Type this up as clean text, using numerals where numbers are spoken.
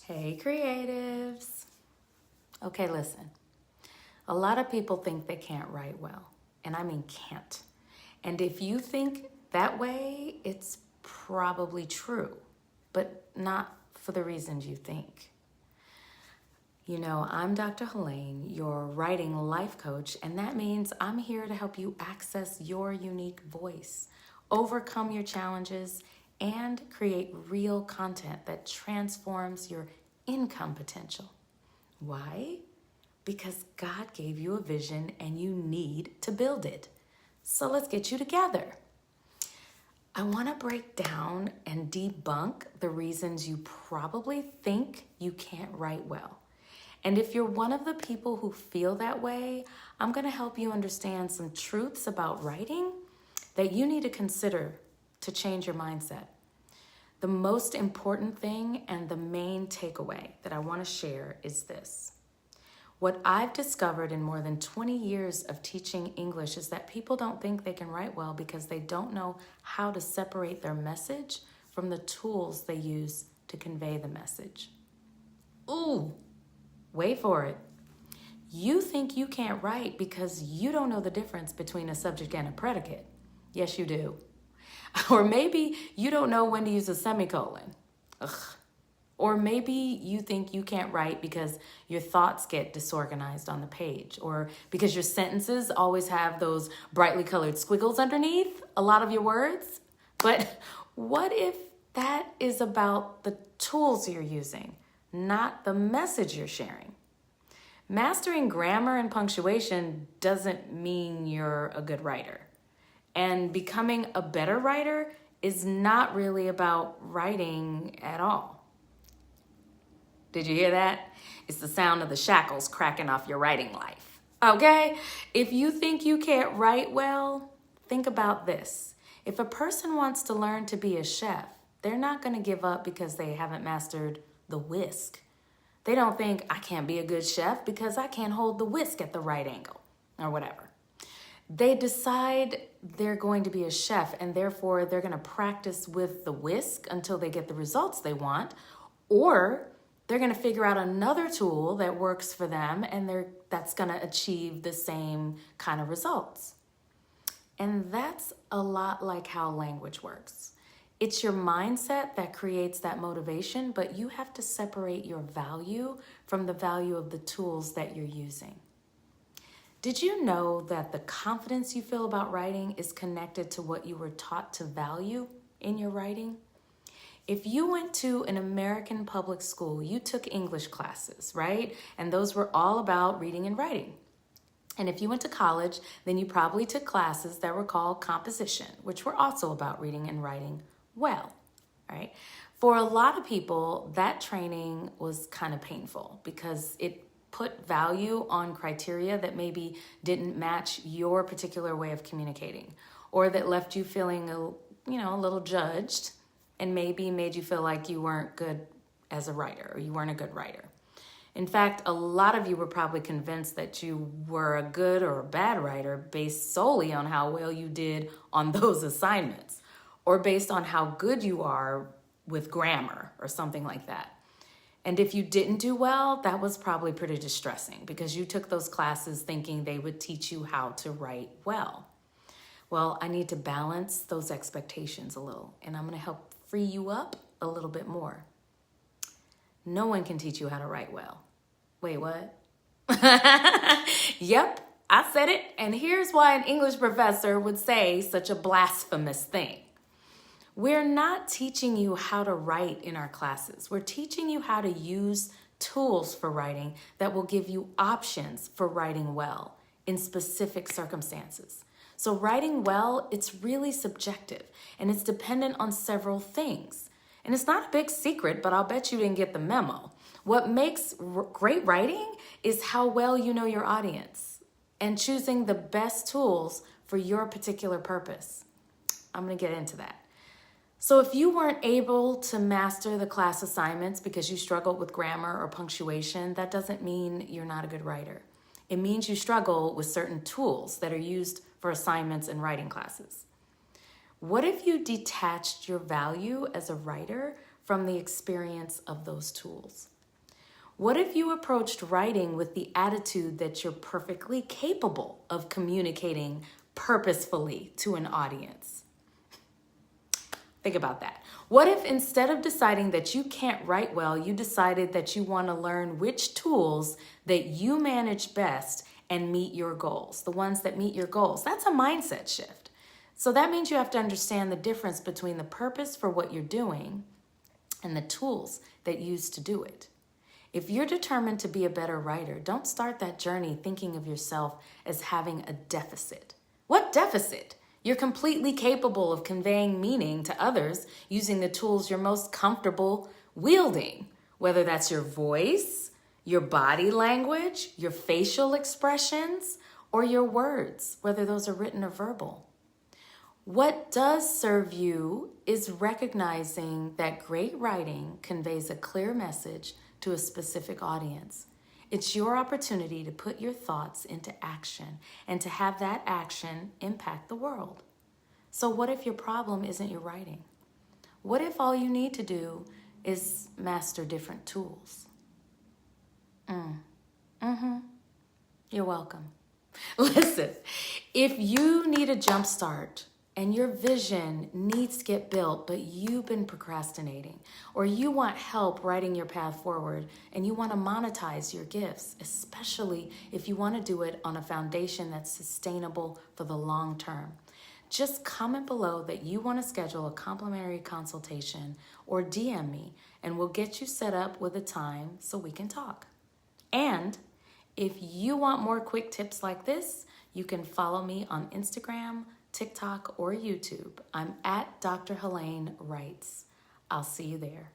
Hey, creatives. Okay, listen. A lot of people think they can't write well, and I mean can't. And if you think that way, it's probably true, but not for the reasons you think. You know, I'm Dr. Helene, your writing life coach, and that means I'm here to help you access your unique voice, overcome your challenges, and create real content that transforms your income potential. Why? Because God gave you a vision and you need to build it. So let's get you together. I want to break down and debunk the reasons you probably think you can't write well. And if you're one of the people who feel that way, I'm going to help you understand some truths about writing that you need to consider to change your mindset. The most important thing and the main takeaway that I want to share is this. What I've discovered in more than 20 years of teaching English is that people don't think they can write well because they don't know how to separate their message from the tools they use to convey the message. Ooh, wait for it. You think you can't write because you don't know the difference between a subject and a predicate. Yes, you do. Or maybe you don't know when to use a semicolon. Ugh. Or maybe you think you can't write because your thoughts get disorganized on the page, or because your sentences always have those brightly colored squiggles underneath a lot of your words. But what if that is about the tools you're using, not the message you're sharing? Mastering grammar and punctuation doesn't mean you're a good writer. And becoming a better writer is not really about writing at all. Did you hear that? It's the sound of the shackles cracking off your writing life. Okay? If you think you can't write well, think about this. If a person wants to learn to be a chef, they're not going to give up because they haven't mastered the whisk. They don't think, I can't be a good chef because I can't hold the whisk at the right angle, or whatever. They decide they're going to be a chef, and therefore they're going to practice with the whisk until they get the results they want, or they're going to figure out another tool that works for them, and that's going to achieve the same kind of results. And that's a lot like how language works. It's your mindset that creates that motivation, but you have to separate your value from the value of the tools that you're using. Did you know that the confidence you feel about writing is connected to what you were taught to value in your writing? If you went to an American public school, you took English classes, right? And those were all about reading and writing. And if you went to college, then you probably took classes that were called composition, which were also about reading and writing well, right? For a lot of people, that training was kind of painful because it put value on criteria that maybe didn't match your particular way of communicating, or that left you feeling a little judged, and maybe made you feel like you weren't good as a writer, or you weren't a good writer. In fact, a lot of you were probably convinced that you were a good or a bad writer based solely on how well you did on those assignments, or based on how good you are with grammar or something like that. And if you didn't do well, that was probably pretty distressing because you took those classes thinking they would teach you how to write well. Well, I need to balance those expectations a little, and I'm going to help free you up a little bit more. No one can teach you how to write well. Wait, what? Yep, I said it, and here's why an English professor would say such a blasphemous thing. We're not teaching you how to write in our classes. We're teaching you how to use tools for writing that will give you options for writing well in specific circumstances. So writing well, it's really subjective, and it's dependent on several things. And it's not a big secret, but I'll bet you didn't get the memo. What makes great writing is how well you know your audience and choosing the best tools for your particular purpose. I'm going to get into that. So if you weren't able to master the class assignments because you struggled with grammar or punctuation, that doesn't mean you're not a good writer. It means you struggle with certain tools that are used for assignments and writing classes. What if you detached your value as a writer from the experience of those tools? What if you approached writing with the attitude that you're perfectly capable of communicating purposefully to an audience? Think about that. What if instead of deciding that you can't write well, you decided that you want to learn which tools that you manage best and meet your goals, the ones that meet your goals? That's a mindset shift. So that means you have to understand the difference between the purpose for what you're doing and the tools that you use to do it. If you're determined to be a better writer, don't start that journey thinking of yourself as having a deficit. What deficit? You're completely capable of conveying meaning to others using the tools you're most comfortable wielding, whether that's your voice, your body language, your facial expressions, or your words, whether those are written or verbal. What does serve you is recognizing that great writing conveys a clear message to a specific audience. It's your opportunity to put your thoughts into action and to have that action impact the world. So what if your problem isn't your writing? What if all you need to do is master different tools? You're welcome. Listen, if you need a jump start and your vision needs to get built, but you've been procrastinating, or you want help writing your path forward and you want to monetize your gifts, especially if you want to do it on a foundation that's sustainable for the long term, just comment below that you want to schedule a complimentary consultation or DM me and we'll get you set up with a time so we can talk. And if you want more quick tips like this, you can follow me on Instagram, TikTok, or YouTube. I'm at Dr. Helene Writes. I'll see you there.